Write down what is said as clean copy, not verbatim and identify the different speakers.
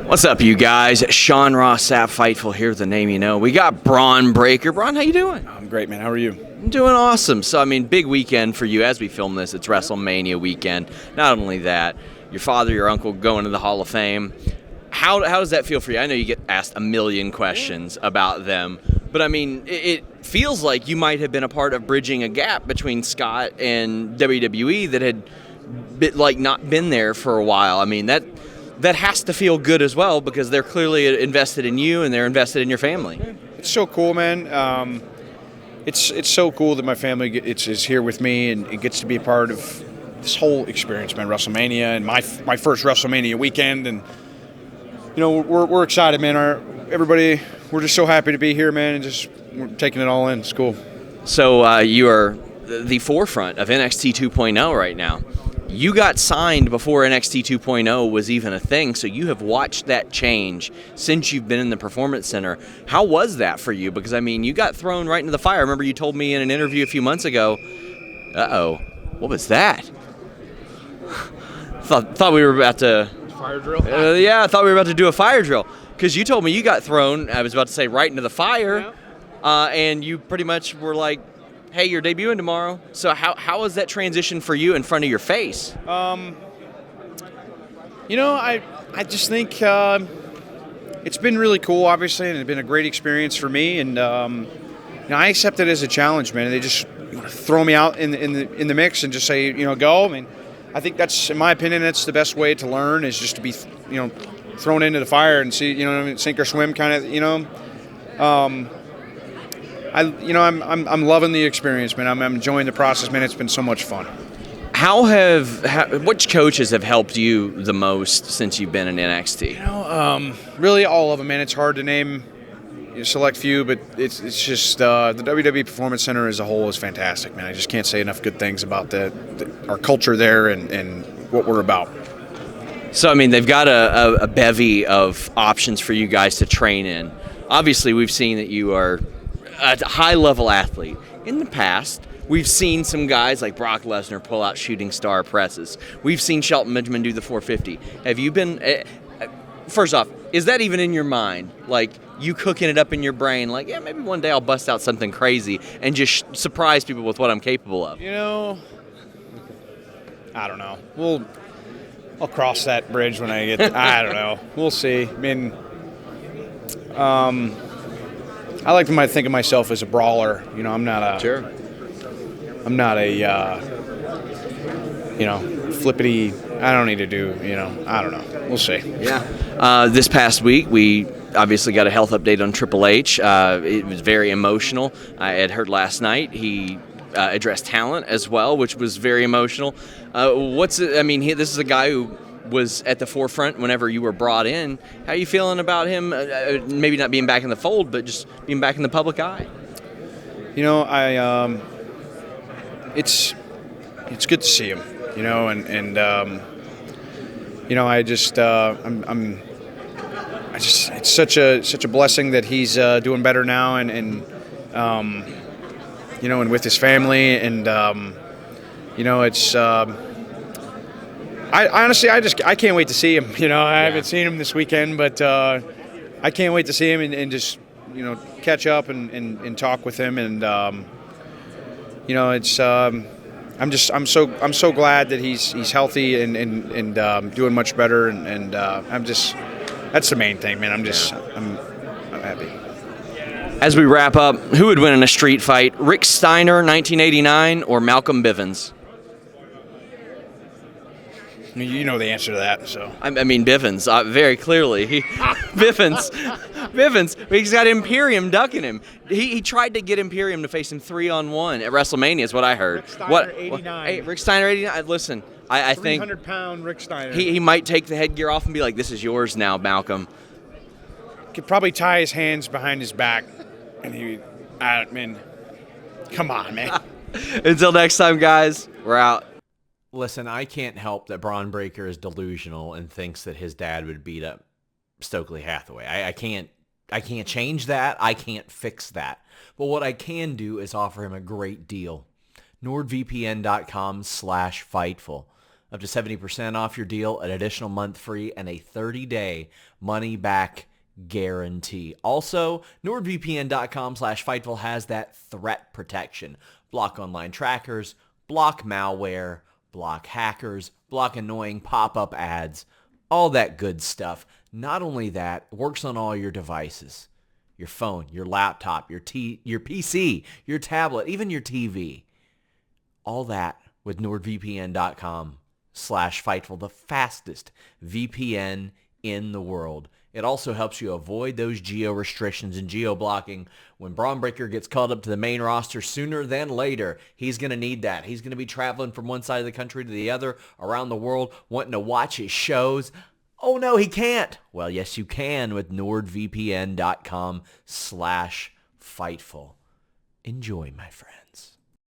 Speaker 1: What's up, you guys? Sean Ross Sapp, Fightful here, the name you know. We got Bron Breaker. Bron, how you doing?
Speaker 2: I'm great, man. How are you?
Speaker 1: I'm doing awesome. So, I mean, big weekend for you as we film this. It's WrestleMania weekend. Not only that, your father, your uncle going to the Hall of Fame. How does that feel for you? I know you get asked a million questions about them, but I mean, it feels like you might have been a part of bridging a gap between Scott and WWE that had not been there for a while. I mean, that has to feel good as well because they're clearly invested in you and they're invested in your family.
Speaker 2: It's so cool, man. It's so cool that my family is here with me and it gets to be a part of this whole experience, man. WrestleMania and my first WrestleMania weekend, and you know we're excited, man. Everybody, we're just so happy to be here, man, and we're taking it all in. It's cool.
Speaker 1: So you are the forefront of NXT 2.0 right now. You got signed before NXT 2.0 was even a thing, so you have watched that change since you've been in the Performance Center. How was that for you? Because, I mean, you got thrown right into the fire. I remember you told me in an interview a few months ago, uh-oh, what was that? Thought we were about to...
Speaker 2: Fire drill?
Speaker 1: Yeah, I thought we were about to do a fire drill. Because you told me you got thrown, I was about to say, right into the fire, and you pretty much were like, hey, you're debuting tomorrow. So how was that transition for you in front of your face?
Speaker 2: You know, I just think it's been really cool, obviously, and it's been a great experience for me. And you know, I accept it as a challenge, man. They just throw me out in the mix and just say, you know, go. I mean, I think that's, in my opinion, that's the best way to learn, is just to be, you know, thrown into the fire and see, you know, what I mean, sink or swim, kind of, you know. I'm loving the experience, man. I'm enjoying the process, man. It's been so much fun.
Speaker 1: Which coaches have helped you the most since you've been in NXT?
Speaker 2: You know, really all of them, man. It's hard to name a select few, but it's just the WWE Performance Center as a whole is fantastic, man. I just can't say enough good things about our culture there and what we're about.
Speaker 1: So, I mean, they've got a bevy of options for you guys to train in. Obviously, we've seen that you are a high-level athlete. In the past, we've seen some guys like Brock Lesnar pull out shooting star presses. We've seen Shelton Benjamin do the 450. Have you been... first off, is that even in your mind? Like, you cooking it up in your brain, like, yeah, maybe one day I'll bust out something crazy and just surprise people with what I'm capable of?
Speaker 2: You know, I don't know. I'll cross that bridge when I get... I don't know. We'll see. I mean... I like to think of myself as a brawler. You know, I'm not a you know, flippity. I don't need to do, you know, I don't know. We'll see.
Speaker 1: Yeah. This past week, we obviously got a health update on Triple H. It was very emotional. I had heard last night he addressed talent as well, which was very emotional. This is a guy who was at the forefront whenever you were brought in. How are you feeling about him? Maybe not being back in the fold, but just being back in the public eye.
Speaker 2: You know, it's good to see him. You know, and you know, it's such a blessing that he's doing better now, and you know, and with his family, and you know, it's. I honestly, I can't wait to see him. You know, I haven't seen him this weekend, but I can't wait to see him and just, you know, catch up and talk with him. And you know, it's I'm so glad that he's healthy and doing much better. And that's the main thing, man. I'm happy.
Speaker 1: As we wrap up, who would win in a street fight? Rick Steiner, 1989, or Malcolm Bivens?
Speaker 2: You know the answer to that, so.
Speaker 1: I mean, Bivens, very clearly. Bivens, he's got Imperium ducking him. He tried to get Imperium to face him 3-on-1 at WrestleMania, is what I heard.
Speaker 2: Rick Steiner, 89.
Speaker 1: Hey, Rick Steiner, 89. Listen, I think
Speaker 2: 300-pound Rick Steiner.
Speaker 1: He might take the headgear off and be like, "This is yours now, Malcolm."
Speaker 2: Could probably tie his hands behind his back, and I mean, come on, man.
Speaker 1: Until next time, guys, we're out.
Speaker 3: Listen, I can't help that Bron Breakker is delusional and thinks that his dad would beat up Stokely Hathaway. I can't change that. I can't fix that. But what I can do is offer him a great deal. NordVPN.com/Fightful. up to 70% off your deal, an additional month free, and a 30-day money-back guarantee. Also, NordVPN.com/Fightful has that threat protection. Block online trackers, block malware, block hackers, block annoying pop-up ads, all that good stuff. Not only that, it works on all your devices. Your phone, your laptop, your PC, your tablet, even your TV. All that with NordVPN.com/Fightful, the fastest VPN in the world. It also helps you avoid those geo restrictions and geo blocking. When Bron Breakker gets called up to the main roster sooner than later, he's going to need that. He's going to be traveling from one side of the country to the other around the world, wanting to watch his shows. Oh no, he can't. Well, yes, you can with NordVPN.com/Fightful. Enjoy, my friend.